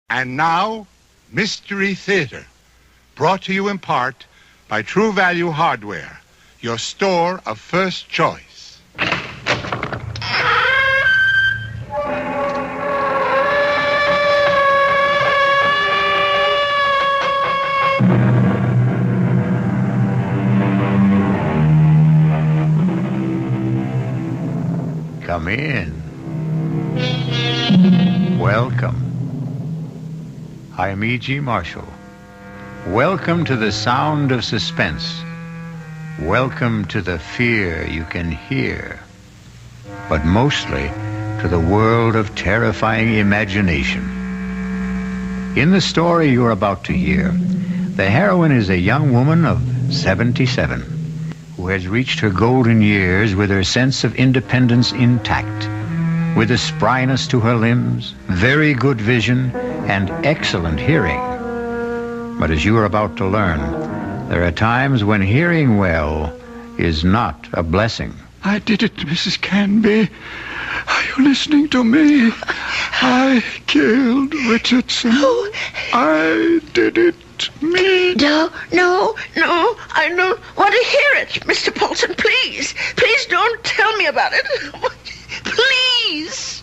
And now, Mystery Theater, brought to you in part by True Value Hardware, your store of first choice. Come in. Welcome. I am E.G. Marshall. Welcome to the sound of suspense. Welcome to the fear you can hear. But mostly to the world of terrifying imagination. In the story you're about to hear, the heroine is a young woman of 77 who has reached her golden years with her sense of independence intact, with a spryness to her limbs, very good vision, and excellent hearing. But as you are about to learn, there are times when hearing well is not a blessing. I did it, Mrs. Canby. Are you listening to me? I killed Richardson. Oh. I did it. Me. No, I don't want to hear it, Mr. Paulson. Please don't tell me about it. Please.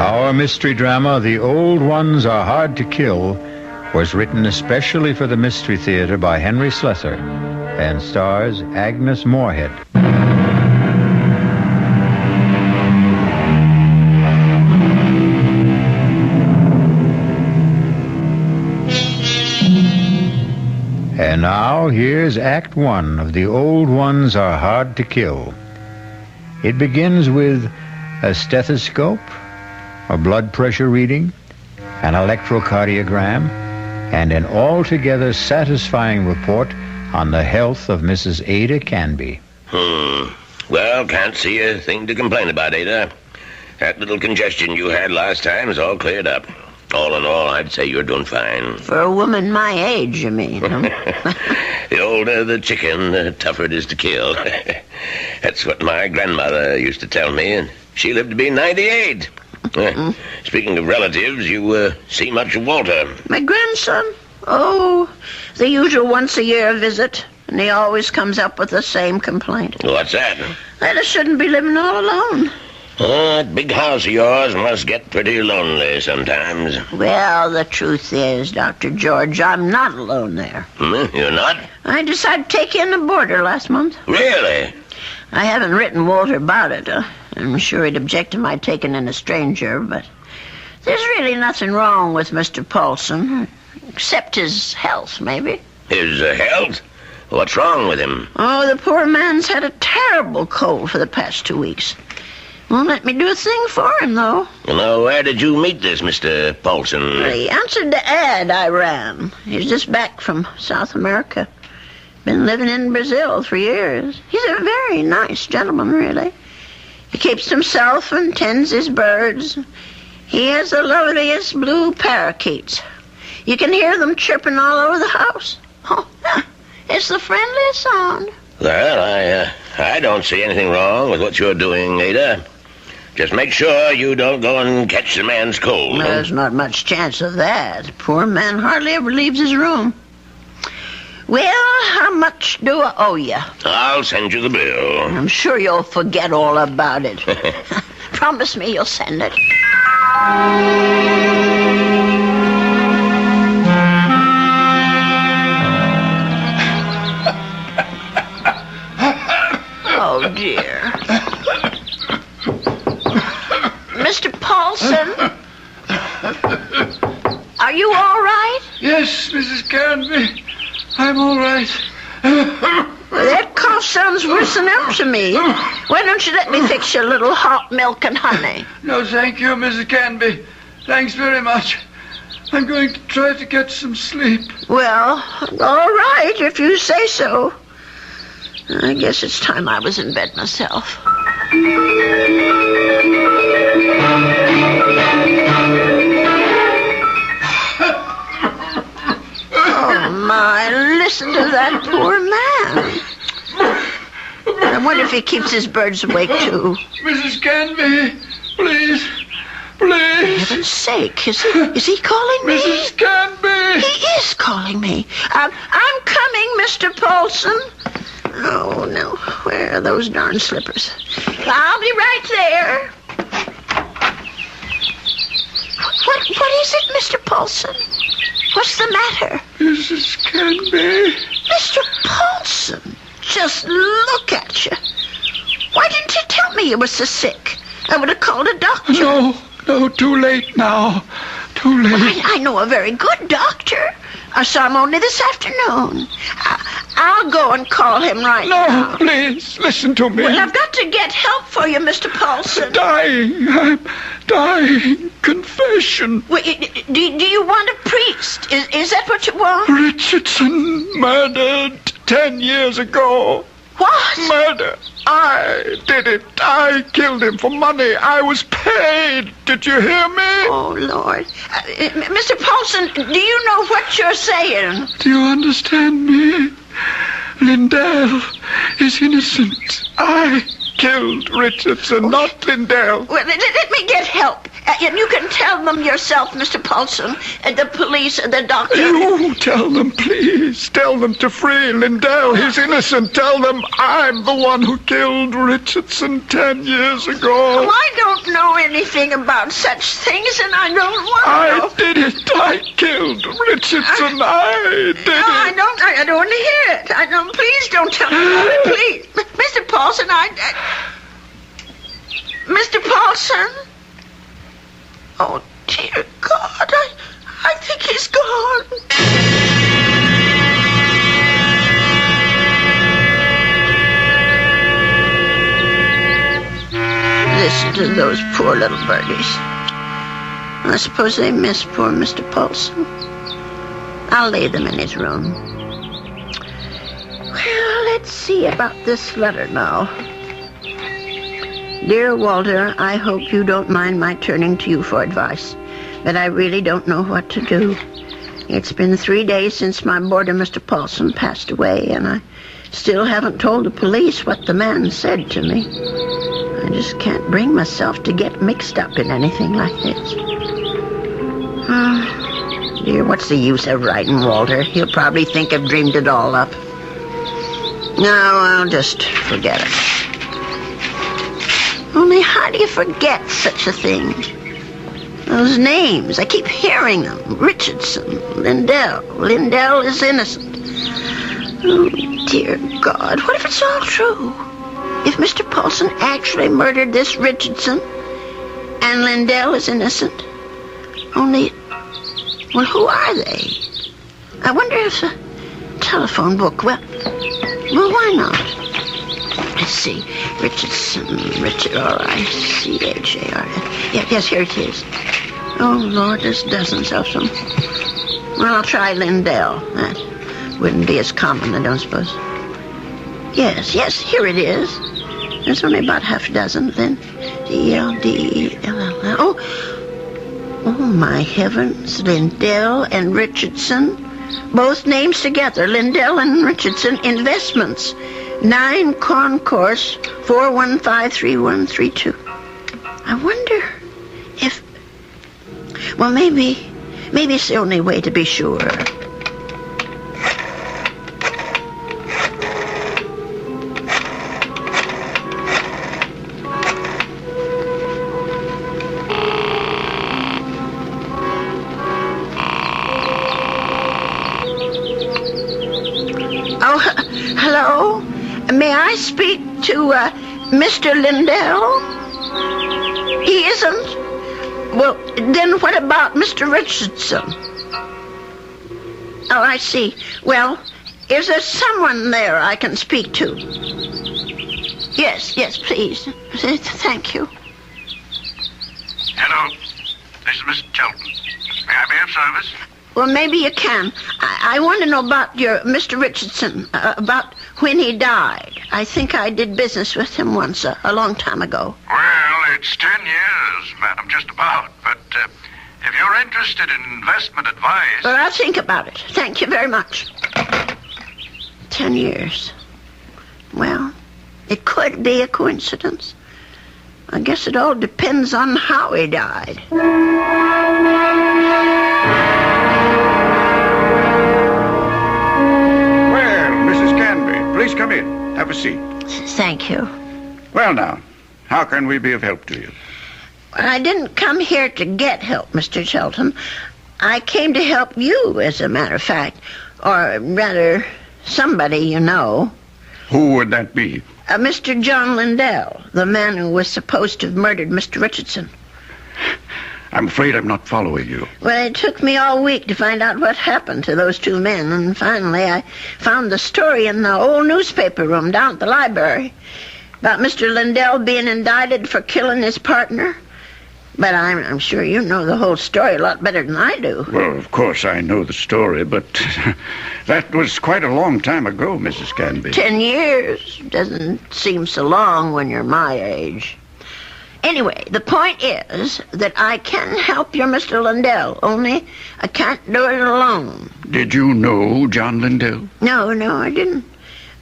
Our mystery drama, The Old Ones Are Hard to Kill, was written especially for the Mystery Theater by Henry Slessor and stars Agnes Moorehead. And now, here's Act One of The Old Ones Are Hard to Kill. It begins with a stethoscope, a blood pressure reading, an electrocardiogram, and an altogether satisfying report on the health of Mrs. Ada Canby. Well, can't see a thing to complain about, Ada. That little congestion you had last time is all cleared up. All in all, I'd say you're doing fine. For a woman my age, you mean, huh? The older the chicken, the tougher it is to kill. That's what my grandmother used to tell me, and she lived to be 98. Speaking of relatives, you see much of Walter? My grandson? Oh, the usual once-a-year visit. And he always comes up with the same complaint. What's that? That I shouldn't be living all alone. That big house of yours must get pretty lonely sometimes. Well, the truth is, Dr. George, I'm not alone there. You're not? I decided to take in a boarder last month. Really? I haven't written Walter about it. I'm sure he'd object to my taking in a stranger, but there's really nothing wrong with Mr. Paulson, except his health, maybe. His health? What's wrong with him? Oh, the poor man's had a terrible cold for the past 2 weeks. Won't let me do a thing for him, though. Now, where did you meet this Mr. Paulson? He answered the ad I ran. He's just back from South America. Been living in Brazil for years. He's a very nice gentleman, really. He keeps himself and tends his birds. He has the loveliest blue parakeets. You can hear them chirping all over the house. Oh, it's the friendliest sound. Well, I don't see anything wrong with what you're doing, Ada. Just make sure you don't go and catch the man's cold. There's not much chance of that. Poor man hardly ever leaves his room. Well, how much do I owe you? I'll send you the bill. I'm sure you'll forget all about it. Promise me you'll send it. Oh, dear. Mr. Paulson? Are you all right? Yes, Mrs. Canby. I'm all right. That cough sounds worse than ever to me. Why don't you let me fix you a little hot milk and honey? No, thank you, Mrs. Canby. Thanks very much. I'm going to try to get some sleep. Well, all right, if you say so. I guess it's time I was in bed myself. Oh, my, listen to that poor man. I wonder if he keeps his birds awake, too. Mrs. Canby, please. For Please. heaven's sake, is he calling me? Mrs. Canby. He is calling me. I'm coming, Mr. Paulson. Oh, no. Where are those darn slippers? I'll be right there. What is it, Mr. Paulson? What's the matter? Mrs. Canby. Mr. Paulson, just look at you. Why didn't you tell me you were so sick? I would have called a doctor. No, too late now. Too late. Well, I know a very good doctor. I saw him only this afternoon. I'll go and call him right now. No, please, listen to me. Well, I've got to get help for you, Mr. Paulson. I'm dying. Confession. Well, do you want a priest? Is that what you want? Richardson murdered 10 years ago. What? Murder. I did it. I killed him for money. I was paid. Did you hear me? Oh, Lord. Mr. Paulson, do you know what you're saying? Do you understand me? Lindell is innocent. I killed Richardson, not Lindell. Well, let me get help. And you can tell them yourself, Mr. Paulson, the police, the doctor. You tell them, please. Tell them to free Lindell. He's innocent. Tell them I'm the one who killed Richardson 10 years ago. Oh, I don't know anything about such things, and I don't want to I know. did it. I killed Richardson. I did it. I don't want to hear it. I don't. Please don't tell me about it, please. Mr. Paulson, Mr. Paulson? Oh, dear God, I think he's gone. Listen to those poor little birdies. I suppose they miss poor Mr. Paulson. I'll lay them in his room. Well, let's see about this letter now. Dear Walter, I hope you don't mind my turning to you for advice, but I really don't know what to do. It's been 3 days since my boarder, Mr. Paulson, passed away, and I still haven't told the police what the man said to me. I just can't bring myself to get mixed up in anything like this. Dear, what's the use of writing Walter? He'll probably think I've dreamed it all up. No, I'll just forget it. Only how do you forget such a thing? Those names, I keep hearing them. Richardson, Lindell. Lindell is innocent. Oh, dear God, what if it's all true? If Mr. Paulson actually murdered this Richardson and Lindell is innocent? Only, well, who are they? I wonder if a telephone book, well, why not? Let's see. Richardson, Richard, R-I-C-H-A-R-N. Yes, here it is. Oh, Lord, there's dozens of them. Well, I'll try Lindell. That wouldn't be as common, I don't suppose. Yes, here it is. There's only about half a dozen, then. D-L-D-E-L-L. Oh, my heavens. Lindell and Richardson. Both names together. Lindell and Richardson Investments. 9 Concourse 4153132. I wonder if... Well, maybe it's the only way to be sure. Oh, hello? May I speak to Mr. Lindell? He isn't? Well, then what about Mr. Richardson? Oh, I see. Well, is there someone there I can speak to? Yes, please. Thank you. Hello. This is Mr. Chelton. May I be of service? Well, maybe you can. I want to know about your Mr. Richardson, about when he died. I think I did business with him once, a long time ago. Well, it's 10 years, madam, just about. But if you're interested in investment advice... Well, I'll think about it. Thank you very much. 10 years. Well, It could be a coincidence. I guess it all depends on how he died. Well, Mrs. Canby, please come in. Have a seat. Thank you. Well, now, how can we be of help to you? I didn't come here to get help, Mr. Shelton. I came to help you, as a matter of fact. Or rather, somebody you know. Who would that be? Mr. John Lindell, the man who was supposed to have murdered Mr. Richardson. I'm afraid I'm not following you. Well, it took me all week to find out what happened to those two men, and finally I found the story in the old newspaper room down at the library about Mr. Lindell being indicted for killing his partner. But I'm sure you know the whole story a lot better than I do. Well, of course I know the story, but that was quite a long time ago, Mrs. Canby. 10 years doesn't seem so long when you're my age. Anyway, the point is that I can help your Mr. Lindell, only I can't do it alone. Did you know John Lindell? No, I didn't.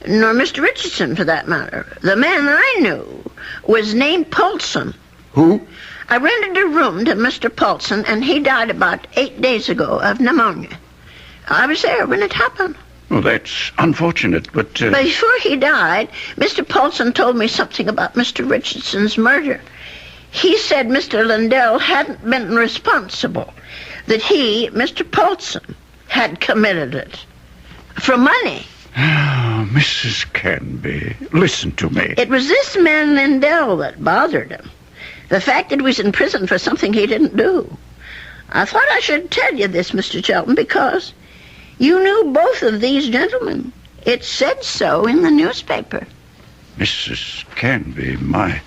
Nor Mr. Richardson, for that matter. The man I knew was named Paulson. Who? I rented a room to Mr. Paulson, and he died about 8 days ago of pneumonia. I was there when it happened. Well, that's unfortunate, but... Before he died, Mr. Paulson told me something about Mr. Richardson's murder. He said Mr. Lindell hadn't been responsible, that he, Mr. Paulson, had committed it. For money. Oh, Mrs. Canby, listen to me. It was this man Lindell that bothered him. The fact that he was in prison for something he didn't do. I thought I should tell you this, Mr. Shelton, because you knew both of these gentlemen. It said so in the newspaper. Mrs. Canby, my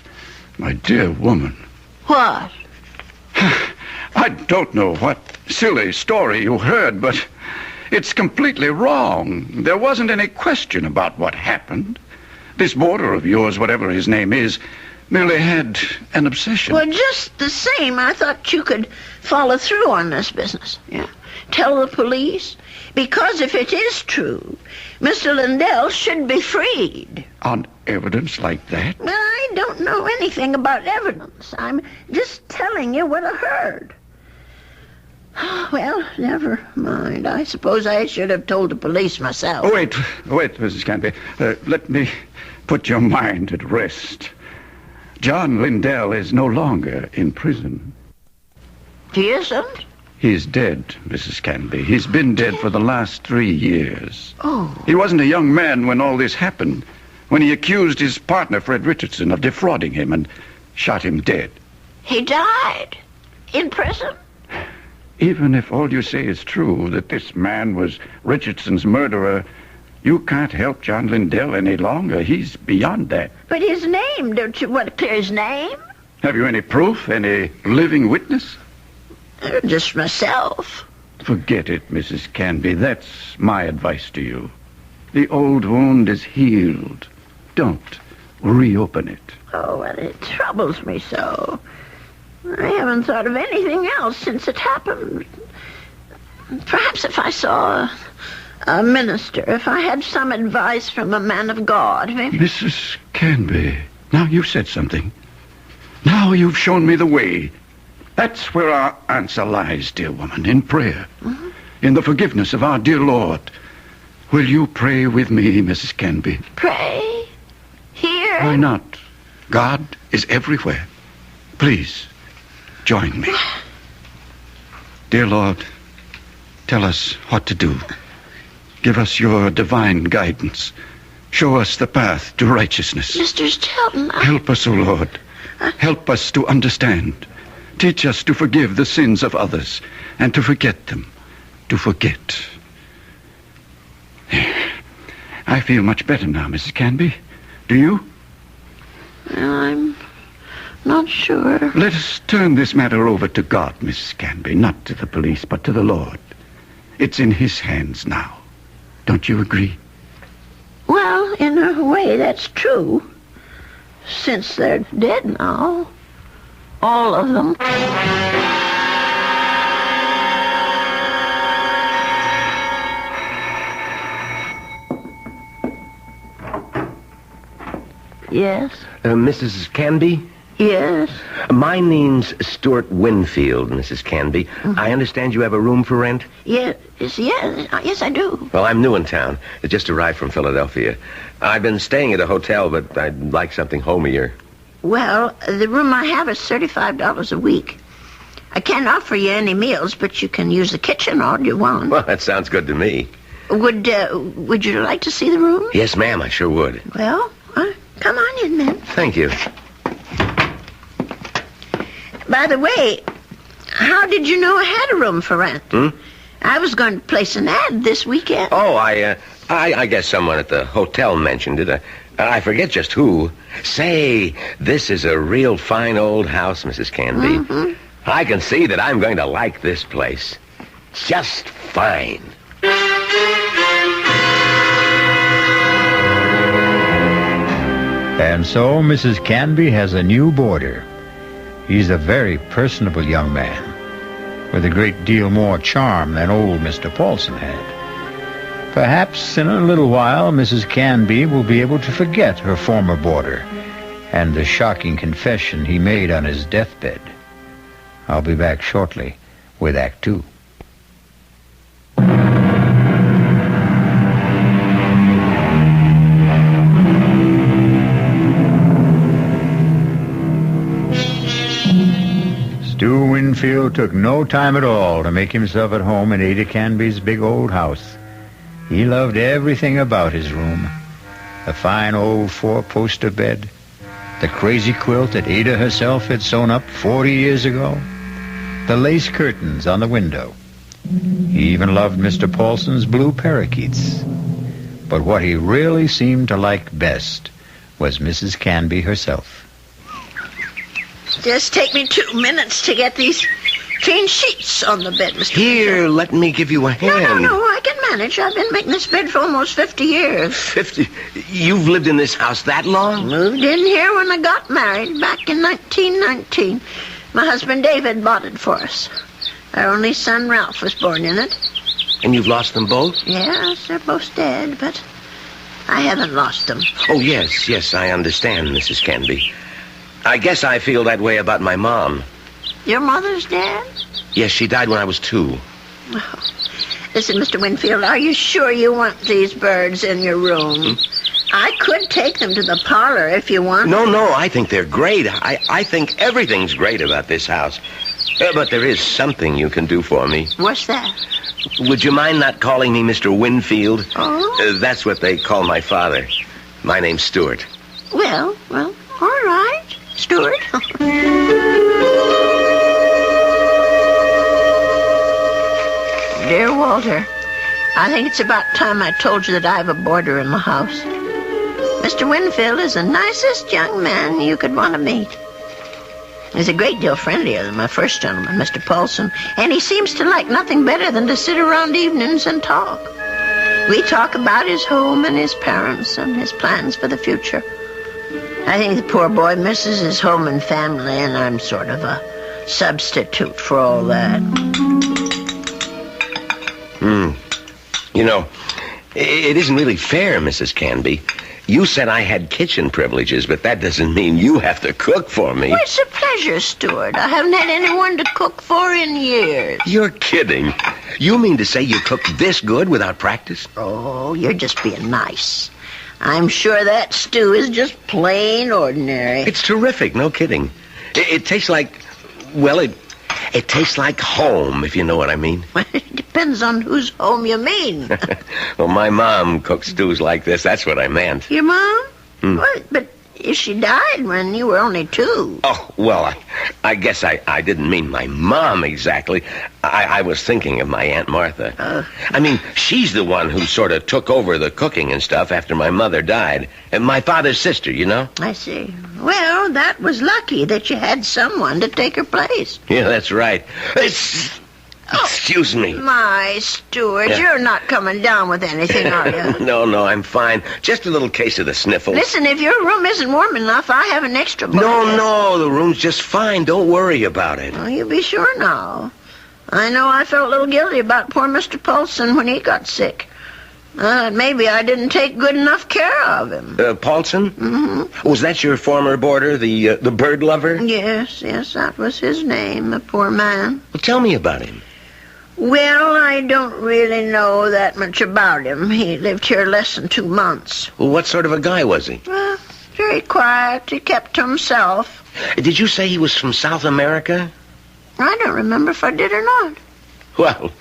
dear woman. What? I don't know what silly story you heard, but it's completely wrong. There wasn't any question about what happened. This boarder of yours, whatever his name is, merely had an obsession. Well, just the same, I thought you could follow through on this business. Yeah. Tell the police. Because if it is true, Mr. Lindell should be freed. On evidence like that? Well, I don't know anything about evidence. I'm just telling you what I heard. Well, never mind. I suppose I should have told the police myself. Oh, wait, Mrs. Canby. Let me put your mind at rest. John Lindell is no longer in prison. He isn't? He's dead, Mrs. Canby. He's been dead for the last 3 years. Oh. He wasn't a young man when all this happened, when he accused his partner, Fred Richardson, of defrauding him and shot him dead. He died? In prison? Even if all you say is true, that this man was Richardson's murderer, you can't help John Lindell any longer. He's beyond that. But his name, don't you want to clear his name? Have you any proof, any living witness? Just myself. Forget it, Mrs. Canby. That's my advice to you. The old wound is healed. Don't reopen it. Oh, well, it troubles me so. I haven't thought of anything else since it happened. Perhaps if I saw a minister, if I had some advice from a man of God, maybe... Mrs. Canby, now you've said something. Now you've shown me the way. That's where our answer lies, dear woman, in prayer. Mm-hmm. In the forgiveness of our dear Lord. Will you pray with me, Mrs. Canby? Pray? Here? Why not? God is everywhere. Please, join me. Dear Lord, tell us what to do. Give us your divine guidance. Show us the path to righteousness. Mr. Shelton, Help us, O Lord. Help us to understand. Teach us to forgive the sins of others and to forget them. To forget. I feel much better now, Mrs. Canby. Do you? Well, I'm not sure. Let us turn this matter over to God, Mrs. Canby. Not to the police, but to the Lord. It's in his hands now. Don't you agree? Well, in a way, that's true. Since they're dead now. All of them. Yes? Mrs. Canby? Yes? My name's Stuart Winfield, Mrs. Canby. I understand you have a room for rent? Yes, yes, I do. Well, I'm new in town. I just arrived from Philadelphia. I've been staying at a hotel, but I'd like something homier. Well, the room I have is $35 a week. I can't offer you any meals, but you can use the kitchen all you want. Well, that sounds good to me. Would you like to see the room? Yes, ma'am, I sure would. Well, come on in then. Thank you. By the way, how did you know I had a room for rent? I was going to place an ad this weekend. Oh, I guess someone at the hotel mentioned it. I forget just who. Say, this is a real fine old house, Mrs. Canby. I can see that I'm going to like this place. Just fine. And so Mrs. Canby has a new boarder. He's a very personable young man, with a great deal more charm than old Mr. Paulson had. Perhaps in a little while Mrs. Canby will be able to forget her former boarder and the shocking confession he made on his deathbed. I'll be back shortly with Act 2. Stu Winfield took no time at all to make himself at home in Ada Canby's big old house. He loved everything about his room. The fine old four-poster bed, the crazy quilt that Ada herself had sewn up 40 years ago, the lace curtains on the window. He even loved Mr. Paulson's blue parakeets. But what he really seemed to like best was Mrs. Canby herself. Just take me 2 minutes to get these clean sheets on the bed, Mr. Here, let me give you a hand. No, I can manage. I've been making this bed for almost 50 years. 50? You've lived in this house that long? Moved in here when I got married back in 1919. My husband David bought it for us. Our only son Ralph was born in it. And you've lost them both? Yes, they're both dead, but I haven't lost them. Oh, yes, I understand, Mrs. Canby. I guess I feel that way about my mom. Your mother's dead? Yes, she died when I was 2. Oh. Listen, Mr. Winfield, are you sure you want these birds in your room? I could take them to the parlor if you want. No, I think they're great. I think everything's great about this house. But there is something you can do for me. What's that? Would you mind not calling me Mr. Winfield? Oh? That's what they call my father. My name's Stuart. Well, all right, Stuart. Dear Walter, I think it's about time I told you that I have a boarder in my house. Mr. Winfield is the nicest young man you could want to meet. He's a great deal friendlier than my first gentleman, Mr. Paulson, and he seems to like nothing better than to sit around evenings and talk. We talk about his home and his parents and his plans for the future. I think the poor boy misses his home and family, and I'm sort of a substitute for all that. You know, it isn't really fair, Mrs. Canby. You said I had kitchen privileges, but that doesn't mean you have to cook for me. Well, it's a pleasure, Stuart. I haven't had anyone to cook for in years. You're kidding. You mean to say you cook this good without practice? Oh, you're just being nice. I'm sure that stew is just plain ordinary. It's terrific, no kidding. It tastes like, well, it tastes like home, if you know what I mean. It depends on whose home you mean. Well, my mom cooks stews like this. That's what I meant. Your mom? What? But she died when you were only 2. Oh, well, I guess I didn't mean my mom exactly. I was thinking of my Aunt Martha. I mean, she's the one who sort of took over the cooking and stuff after my mother died. And my father's sister, you know? I see. Well, that was lucky that you had someone to take her place. Yeah, that's right. Excuse me. My Stuart, Yeah. You're not coming down with anything, are you? No, I'm fine. Just a little case of the sniffles. Listen, if your room isn't warm enough, I have an extra blanket. No, the room's just fine. Don't worry about it. Oh, you be sure now. I know I felt a little guilty about poor Mr. Paulson when he got sick. Maybe I didn't take good enough care of him. Paulson? Mm-hmm. Was that your former boarder, the bird lover? Yes, that was his name, the poor man. Well, tell me about him. Well, I don't really know that much about him. He lived here less than 2 months. Well, what sort of a guy was he? Very quiet. He kept to himself. Did you say he was from South America? I don't remember if I did or not. Well,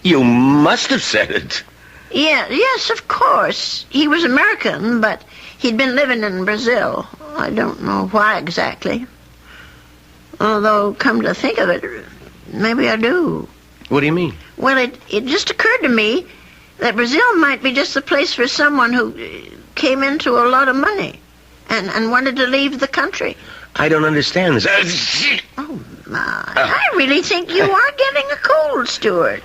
you must have said it. Yes, of course. He was American, but he'd been living in Brazil. I don't know why exactly. Although, come to think of it, maybe I do. What do you mean? Well, it just occurred to me that Brazil might be just the place for someone who came into a lot of money and wanted to leave the country. I don't understand this. Oh, my. I really think you are getting a cold, Stuart.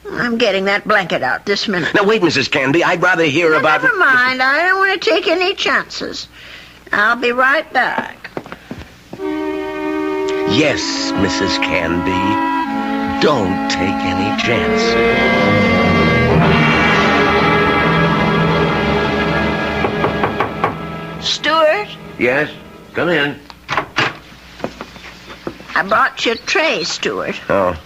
I'm getting that blanket out this minute. Now, wait, Mrs. Canby. I'd rather hear about... Never mind. I don't want to take any chances. I'll be right back. Yes, Mrs. Canby. Don't take any chances. Stuart? Yes? Come in. I brought you a tray, Stuart. Oh.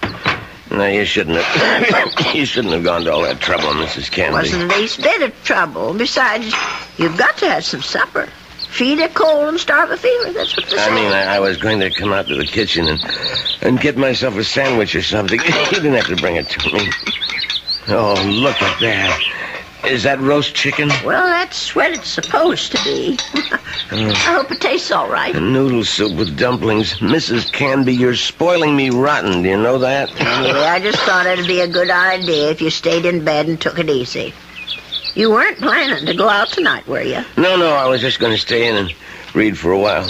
No, you shouldn't have. You shouldn't have gone to all that trouble, Mrs. Canby. Wasn't the least bit of trouble. Besides, you've got to have some supper. Feed a cold and starve a fever. That's what they say. I mean, I was going to come out to the kitchen and get myself a sandwich or something. You didn't have to bring it to me. Oh, look at that. Is that roast chicken? Well, that's what it's supposed to be. I hope it tastes all right. A noodle soup with dumplings. Mrs. Canby, you're spoiling me rotten. Do you know that? Anyway, I just thought it'd be a good idea if you stayed in bed and took it easy. You weren't planning to go out tonight, were you? No, I was just going to stay in and read for a while.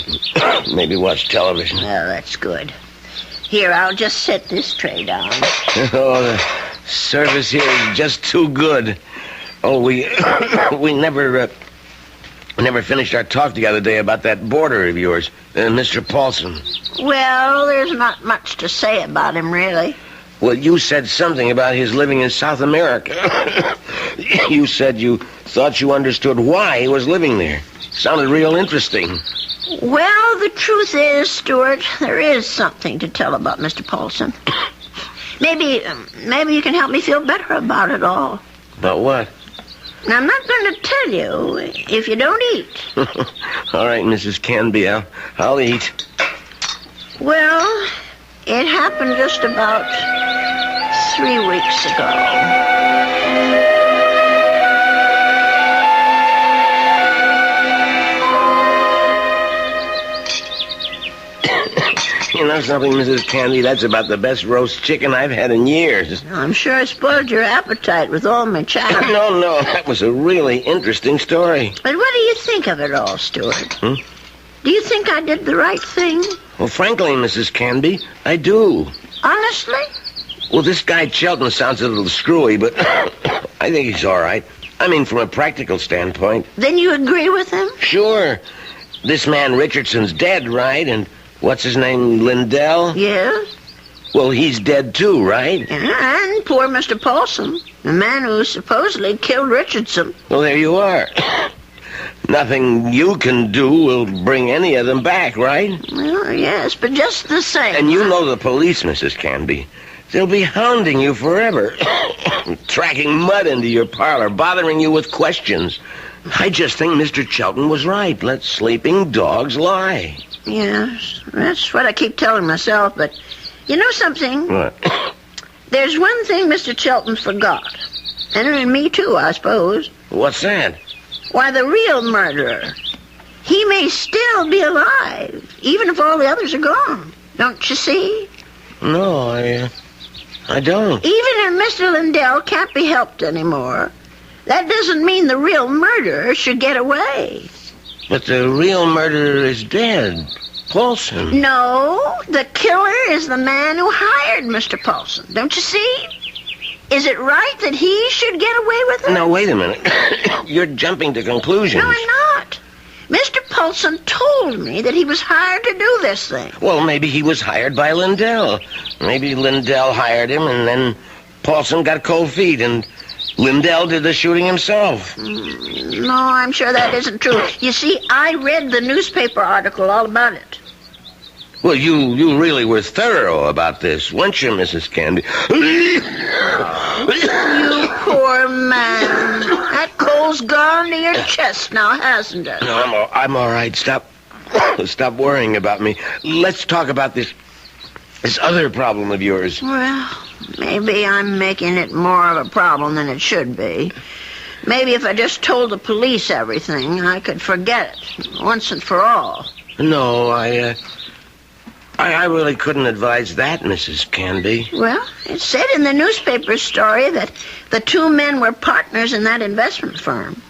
Maybe watch television. Well, that's good. Here, I'll just set this tray down. Oh, the service here is just too good. Oh, we never finished our talk the other day about that boarder of yours, Mr. Paulson. Well, there's not much to say about him, really. Well, you said something about his living in South America. You said you thought you understood why he was living there. Sounded real interesting. Well, the truth is, Stuart, there is something to tell about Mr. Paulson. Maybe you can help me feel better about it all. About what? Now, I'm not going to tell you if you don't eat. All right, Mrs. Canby, I'll eat. Well, it happened just about 3 weeks ago. You know something, Mrs. Candy? That's about the best roast chicken I've had in years. I'm sure I spoiled your appetite with all my chatter. No, that was a really interesting story. But what do you think of it all, Stuart? Do you think I did the right thing? Well, frankly, Mrs. Canby, I do. Honestly? Well, this guy Chelton sounds a little screwy, but I think he's all right. I mean, from a practical standpoint. Then you agree with him? Sure. This man Richardson's dead, right? And what's his name, Lindell? Yes. Well, he's dead too, right? And poor Mr. Paulson, the man who supposedly killed Richardson. Well, there you are. Nothing you can do will bring any of them back, right? Well, yes, but just the same. And you know the police, Mrs. Canby. They'll be hounding you forever. Tracking mud into your parlor, bothering you with questions. I just think Mr. Chelton was right. Let sleeping dogs lie. Yes, that's what I keep telling myself, but you know something? What? There's one thing Mr. Chelton forgot. And me too, I suppose. What's that? Why, the real murderer. He may still be alive, even if all the others are gone. Don't you see? No, I don't. Even if Mr. Lindell can't be helped anymore, that doesn't mean the real murderer should get away. But the real murderer is dead. Paulson. No, the killer is the man who hired Mr. Paulson. Don't you see? Is it right that he should get away with it? Now, wait a minute. You're jumping to conclusions. No, I'm not. Mr. Paulson told me that he was hired to do this thing. Well, maybe he was hired by Lindell. Maybe Lindell hired him, and then Paulson got cold feet, and Lindell did the shooting himself. No, I'm sure that isn't true. You see, I read the newspaper article all about it. Well, you really were thorough about this, weren't you, Mrs. Canby? You poor man. That coal's gone to your chest now, hasn't it? No, I'm all right. Stop worrying about me. Let's talk about this other problem of yours. Well, maybe I'm making it more of a problem than it should be. Maybe if I just told the police everything, I could forget it once and for all. No, I really couldn't advise that, Mrs. Canby. Well, it said in the newspaper story that the two men were partners in that investment firm.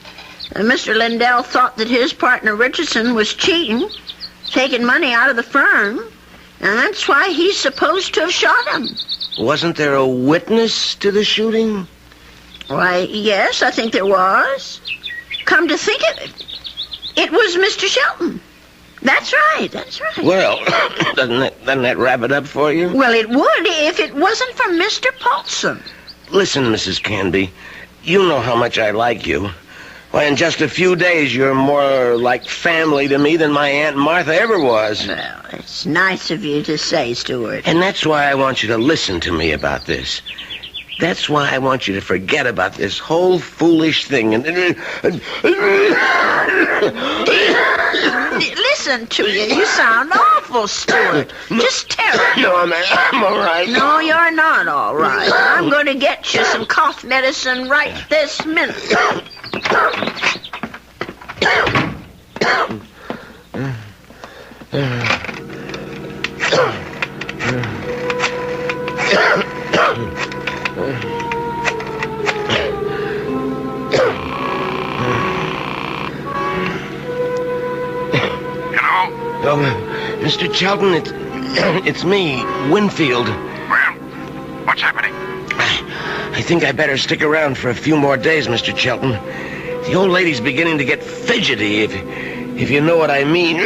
And Mr. Lindell thought that his partner Richardson was cheating, taking money out of the firm, and that's why he's supposed to have shot him. Wasn't there a witness to the shooting? Why, yes, I think there was. Come to think of it, it was Mr. Shelton. That's right. Well, doesn't that wrap it up for you? Well, it would if it wasn't for Mr. Paulson. Listen, Mrs. Canby, you know how much I like you. Why, in just a few days, you're more like family to me than my Aunt Martha ever was. Well, it's nice of you to say, Stuart. And that's why I want you to listen to me about this. That's why I want you to forget about this whole foolish thing and listen to you. You sound awful, Stuart. Just terrible. No, I'm all right. No, you're not all right. I'm going to get you some cough medicine right this minute. Mr. Shelton, it's me, Winfield. Well, what's happening? I think I better stick around for a few more days, Mr. Shelton. The old lady's beginning to get fidgety, if you know what I mean.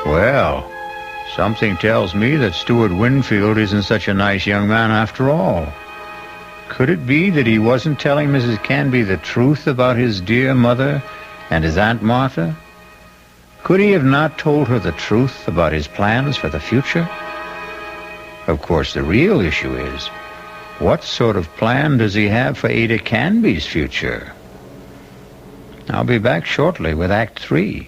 Well, something tells me that Stuart Winfield isn't such a nice young man after all. Could it be that he wasn't telling Mrs. Canby the truth about his dear mother and his Aunt Martha? Could he have not told her the truth about his plans for the future? Of course, the real issue is, what sort of plan does he have for Ada Canby's future? I'll be back shortly with Act 3.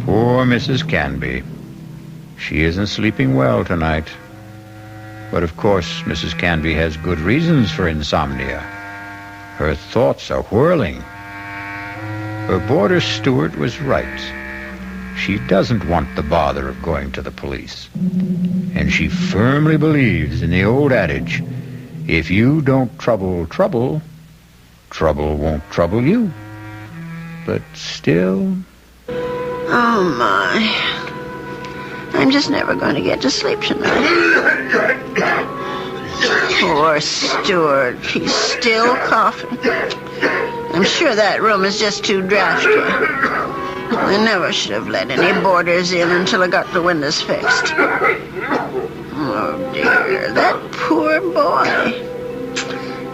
Poor Mrs. Canby. She isn't sleeping well tonight. But of course, Mrs. Canby has good reasons for insomnia. Her thoughts are whirling. Her boarder Stuart was right. She doesn't want the bother of going to the police. And she firmly believes in the old adage, if you don't trouble trouble, trouble won't trouble you. But still... Oh, my. I'm just never going to get to sleep tonight. Poor Stuart. He's still coughing. I'm sure that room is just too drafty. I never should have let any boarders in until I got the windows fixed. Oh, dear. That poor boy.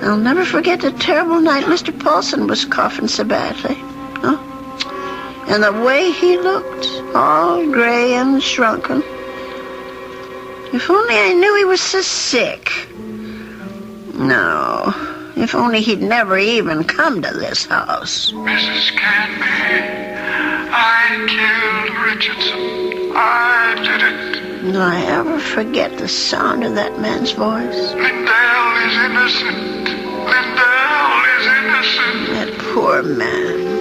I'll never forget the terrible night Mr. Paulson was coughing so badly. Huh? And the way he looked, all gray and shrunken. If only I knew he was so sick. No, if only he'd never even come to this house. Mrs. Canby, I killed Richardson. I did it. Will I ever forget the sound of that man's voice? Lindell is innocent. Lindell is innocent. That poor man.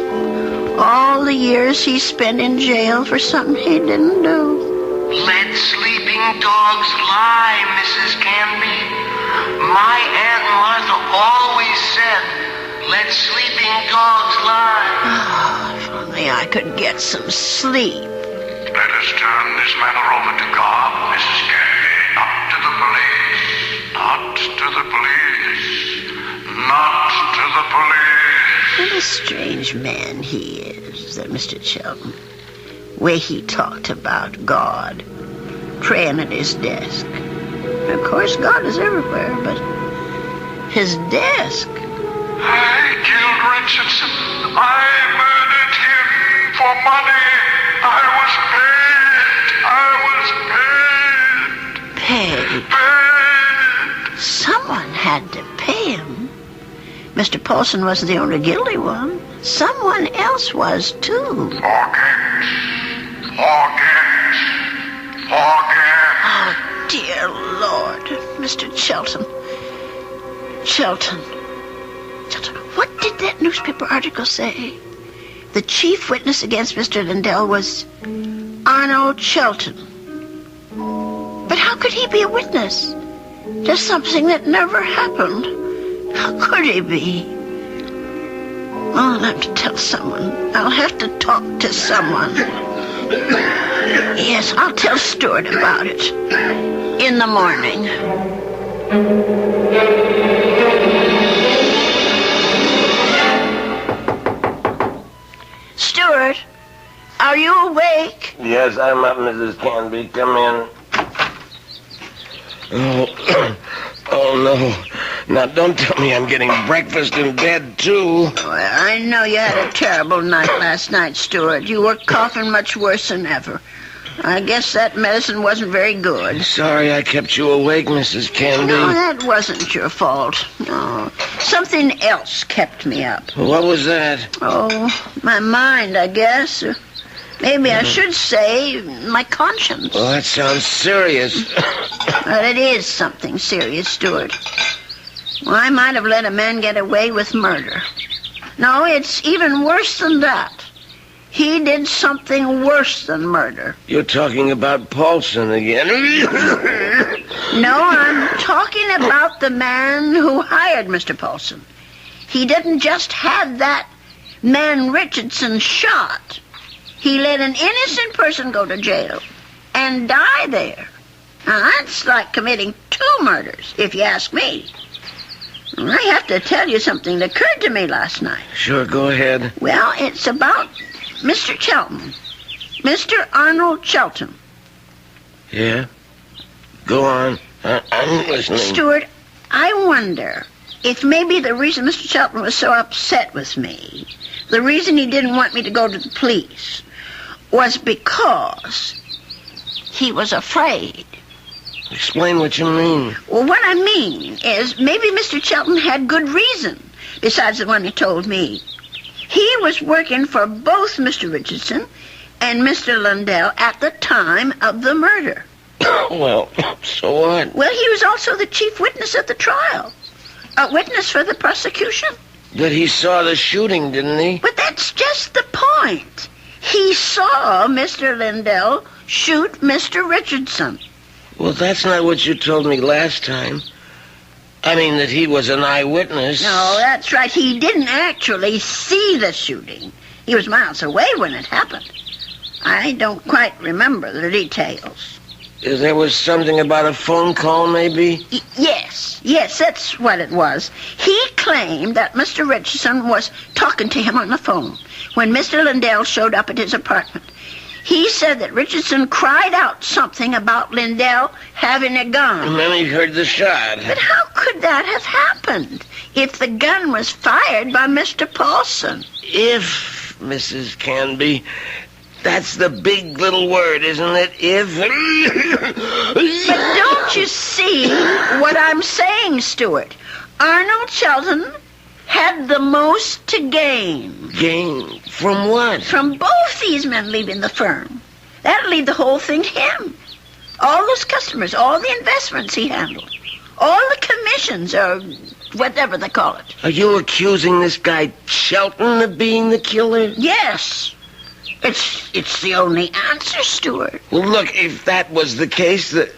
All the years he spent in jail for something he didn't do. Let sleeping dogs lie, Mrs. Canby. My Aunt Martha always said, let sleeping dogs lie. Oh, if only I could get some sleep. Let us turn this matter over to God, Mrs. Canby, not to the strange man he is, that Mr. Shelton. Way he talked about God, praying at his desk. Of course, God is everywhere, but his desk. I killed Richardson. I murdered him for money. I was paid. Paid? Someone had to pay him. Mr. Paulson wasn't the only guilty one. Someone else was, too. Forget. Oh, dear Lord, Mr. Shelton. Shelton, what did that newspaper article say? The chief witness against Mr. Lindell was Arnold Shelton. But how could he be a witness to something that never happened? How could he be? I'll have to tell someone. I'll have to talk to someone. Yes, I'll tell Stuart about it in the morning. Stuart, are you awake? Yes, I'm up, Mrs. Canby. Come in. Oh, no. Now, don't tell me I'm getting breakfast in bed, too. Well, I know you had a terrible night last night, Stuart. You were coughing much worse than ever. I guess that medicine wasn't very good. Sorry I kept you awake, Mrs. Canby. No, that wasn't your fault. No, something else kept me up. What was that? Oh, my mind, I guess. Maybe I should say my conscience. Well, that sounds serious. But it is something serious, Stuart. Well, I might have let a man get away with murder. No, it's even worse than that. He did something worse than murder. You're talking about Paulson again. No, I'm talking about the man who hired Mr. Paulson. He didn't just have that man Richardson shot. He let an innocent person go to jail and die there. Now, that's like committing 2 murders, if you ask me. I have to tell you something that occurred to me last night. Sure, go ahead. Well, it's about Mr. Shelton. Mr. Arnold Shelton. Yeah? Go on. I'm listening. Stuart, I wonder if maybe the reason Mr. Shelton was so upset with me, the reason he didn't want me to go to the police, was because he was afraid. Explain what you mean. Well, what I mean is maybe Mr. Shelton had good reason, besides the one he told me. He was working for both Mr. Richardson and Mr. Lindell at the time of the murder. Well, so what? Well, he was also the chief witness at the trial. A witness for the prosecution. But he saw the shooting, didn't he? But that's just the point. He saw Mr. Lindell shoot Mr. Richardson. Well, that's not what you told me last time. I mean that he was an eyewitness. No, that's right. He didn't actually see the shooting. He was miles away when it happened. I don't quite remember the details. There was something about a phone call, maybe? Yes, that's what it was. He claimed that Mr. Richardson was talking to him on the phone when Mr. Lindell showed up at his apartment. He said that Richardson cried out something about Lindell having a gun. And then he heard the shot. But how could that have happened if the gun was fired by Mr. Paulson? If, Mrs. Canby, that's the big little word, isn't it? If. But don't you see what I'm saying, Stuart? Arnold Shelton had the most to gain. Gain? From what? From both these men leaving the firm. That'll leave the whole thing to him. All those customers, all the investments he handled, all the commissions, or whatever they call it. Are you accusing this guy Shelton of being the killer? Yes. It's the only answer, Stuart. Well, look, if that was the case, the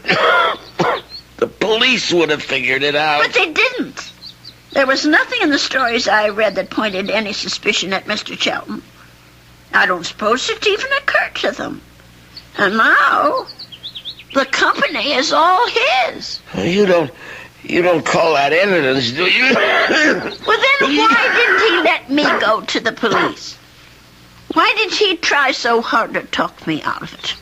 police would have figured it out. But they didn't. There was nothing in the stories I read that pointed any suspicion at Mr. Shelton. I don't suppose it even occurred to them. And now, the company is all his. You You don't call that evidence, do you? Well, then why didn't he let me go to the police? Why did he try so hard to talk me out of it?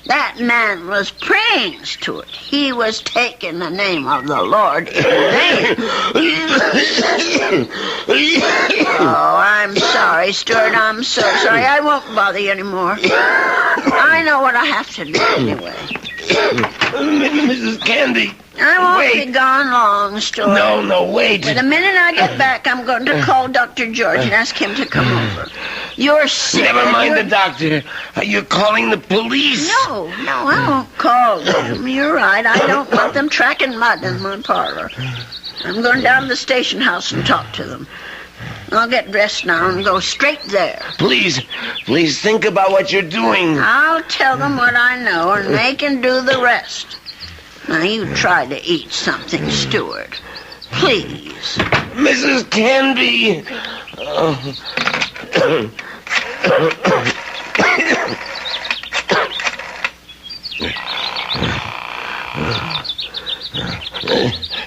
That man was praying, Stuart. He was taking the name of the Lord in vain. Oh, I'm sorry, Stuart. I'm so sorry. I won't bother you anymore. I know what I have to do anyway. Mrs. Candy. I won't Wait. be gone long, Stuart. No, wait. But the minute I get back, I'm going to call Dr. George and ask him to come over. You're sick. Never mind You're- the doctor. Are you calling the police? No, I won't call them. You're right. I don't want them tracking mud in my parlor. I'm going down to the station house and talk to them. I'll get dressed now and go straight there. Please think about what you're doing. I'll tell them what I know, and they can do the rest. Now, you try to eat something, Stuart. Please. Mrs. Canby.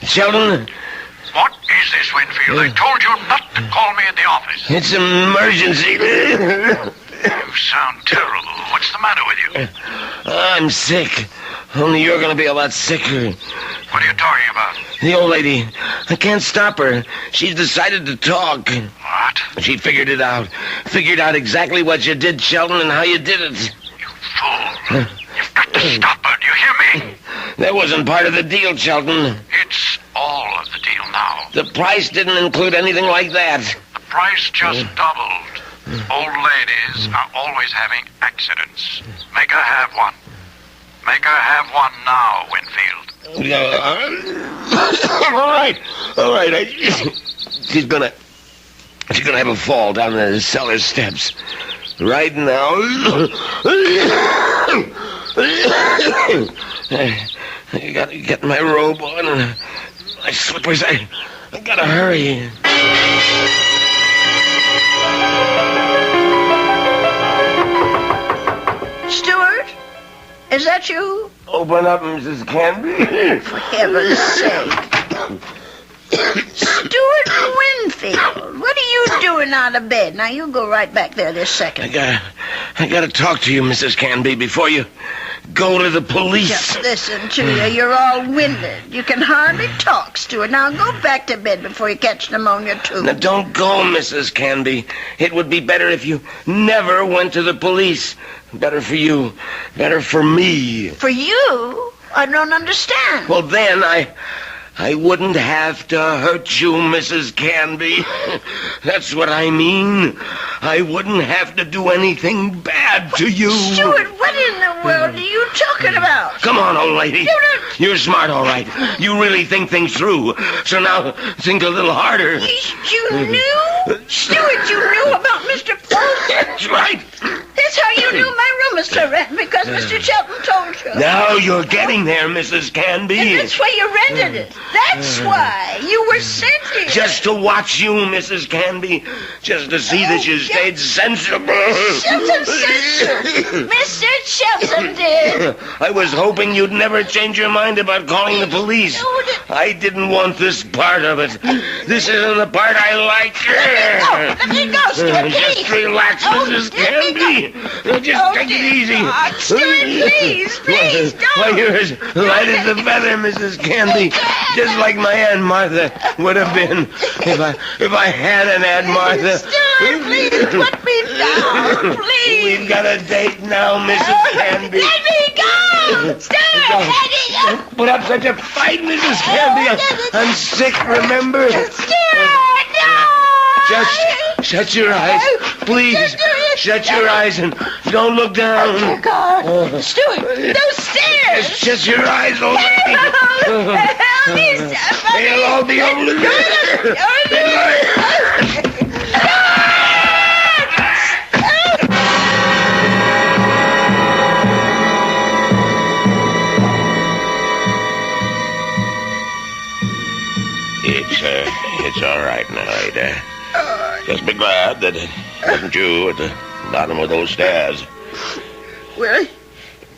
Sheldon, What is this, Winfield? I told you not to call me at the office. it's an emergency. You sound terrible. What's the matter with you? I'm sick. Only you're going to be a lot sicker. What are you talking about? The old lady. I can't stop her. She's decided to talk. What? She figured it out. Figured out exactly what you did, Sheldon, and how you did it. You fool. You've got to stop her. Do you hear me? That wasn't part of the deal, Sheldon. It's all of the deal now. The price didn't include anything like that. The price just doubled. Old ladies are always having accidents. Make her have one. Make her have one now, Winfield. All right. She's gonna have a fall down the cellar steps. Right now. I gotta get my robe on and my slippers. I gotta hurry. Stuart? Is that you? Open up, Mrs. Canby. For heaven's sake. Stuart Winfield, what are you doing out of bed? Now, you go right back there this second. I gotta talk to you, Mrs. Canby, before you go to the police. Just listen to you. You're all winded. You can hardly talk, Stuart. Now, go back to bed before you catch pneumonia, too. Now, don't go, Mrs. Canby. It would be better if you never went to the police. Better for you. Better for me. For you? I don't understand. Well, then I wouldn't have to hurt you, Mrs. Canby. That's what I mean. I wouldn't have to do anything bad to you. Stuart, what in the world are you talking about? Come on, old lady. Stuart! You're smart, all right. You really think things through. So now think a little harder. You knew? Stuart, you knew about Mr. Fulton? That's right. That's how you knew my room was to rent, because Mr. Shelton told you. Now you're getting there, Mrs. Canby. And that's why you rented it. That's why. You were sent here. Just to watch you, Mrs. Canby. Just to see that you stayed sensible. Shelton said Mr. Shelton did. I was hoping you'd never change your mind about calling the police. I didn't want this part of it. This isn't the part I like. Let me go, Stuart, please. Just relax, Mrs. Canby. Just take it easy. Stuart, please, don't. Why, you're as light as a feather, Mrs. Canby. Just like my Aunt Martha would have been if I had an Aunt Martha. Stuart, please, put me down, please. We've got a date now, Mrs. Canby. Let me go. Stuart, let me go. Put up such a fight, Mrs. Canby. I'm sick, remember? Stuart, no. Just shut your eyes. Please, shut your eyes and don't look down. Oh, God. Stuart, those stairs. Just shut your eyes, old lady. Help me, somebody. They'll all be over. It's all right now, Ada. Just be glad that it wasn't you at the bottom of those stairs. Well,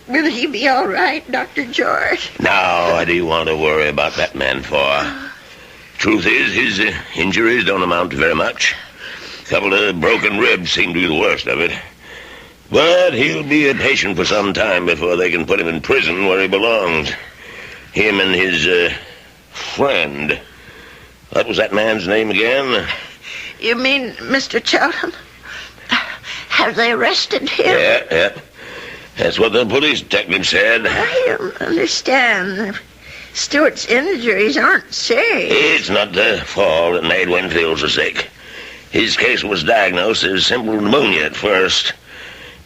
Will he be all right, Dr. George? Now, what do you want to worry about that man for? Truth is, his injuries don't amount to very much. A couple of broken ribs seem to be the worst of it. But he'll be a patient for some time before they can put him in prison where he belongs. Him and his, friend. What was that man's name again? You mean Mr. Chelton? Have they arrested him? Yeah. That's what the police detective said. I don't understand. Stewart's injuries aren't serious. It's not the fall that made Winfield so sick. His case was diagnosed as simple pneumonia at first.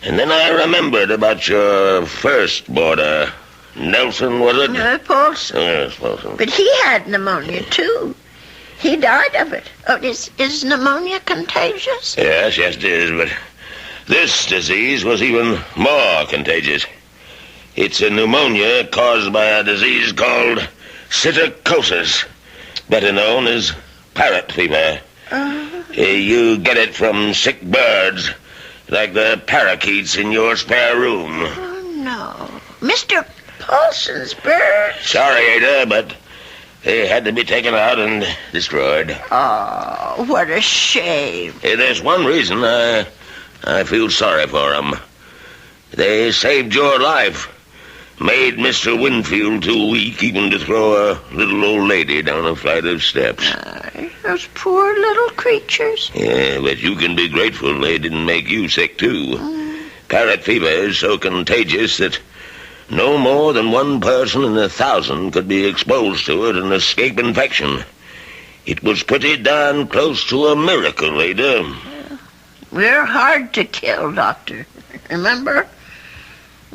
And then I remembered about your first boarder. Nelson, was it? Paulson. Yes, Paulson. But he had pneumonia, too. He died of it. Oh, is pneumonia contagious? Yes, it is, but this disease was even more contagious. It's a pneumonia caused by a disease called psittacosis, better known as parrot fever. You get it from sick birds, like the parakeets in your spare room. Oh, no. Mr. Paulson's birds? Sorry, Ada, but they had to be taken out and destroyed. Oh, what a shame. There's one reason I feel sorry for them. They saved your life. Made Mr. Winfield too weak even to throw a little old lady down a flight of steps. Those poor little creatures. Yeah, but you can be grateful they didn't make you sick, too. Parrot fever is so contagious that no more than one person in 1,000 could be exposed to it and escape infection. It was pretty darn close to a miracle, Ada. We're hard to kill, Doctor. Remember?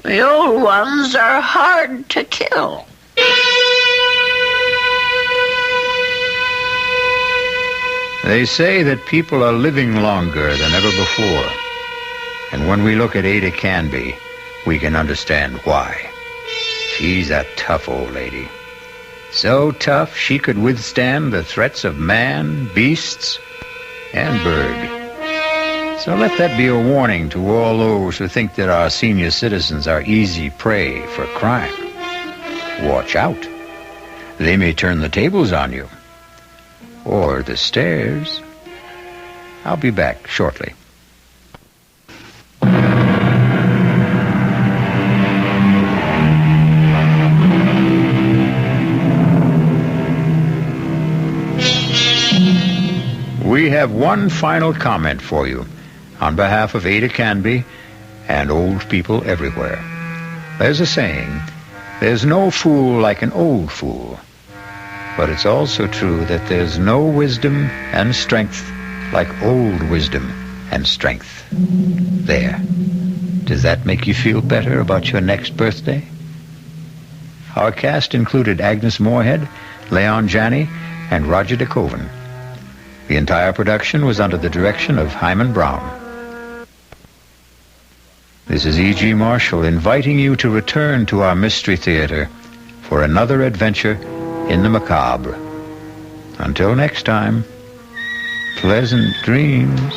The old ones are hard to kill. They say that people are living longer than ever before. And when we look at Ada Canby, we can understand why. She's a tough old lady. So tough she could withstand the threats of man, beasts, and bird. So let that be a warning to all those who think that our senior citizens are easy prey for crime. Watch out. They may turn the tables on you. Or the stairs. I'll be back shortly. We have one final comment for you on behalf of Ada Canby and old people everywhere. There's a saying, there's no fool like an old fool. But it's also true that there's no wisdom and strength like old wisdom and strength. There. Does that make you feel better about your next birthday? Our cast included Agnes Moorehead, Leon Janney, and Roger DeKoven. The entire production was under the direction of Hyman Brown. This is E.G. Marshall inviting you to return to our Mystery Theater for another adventure in the macabre. Until next time, pleasant dreams.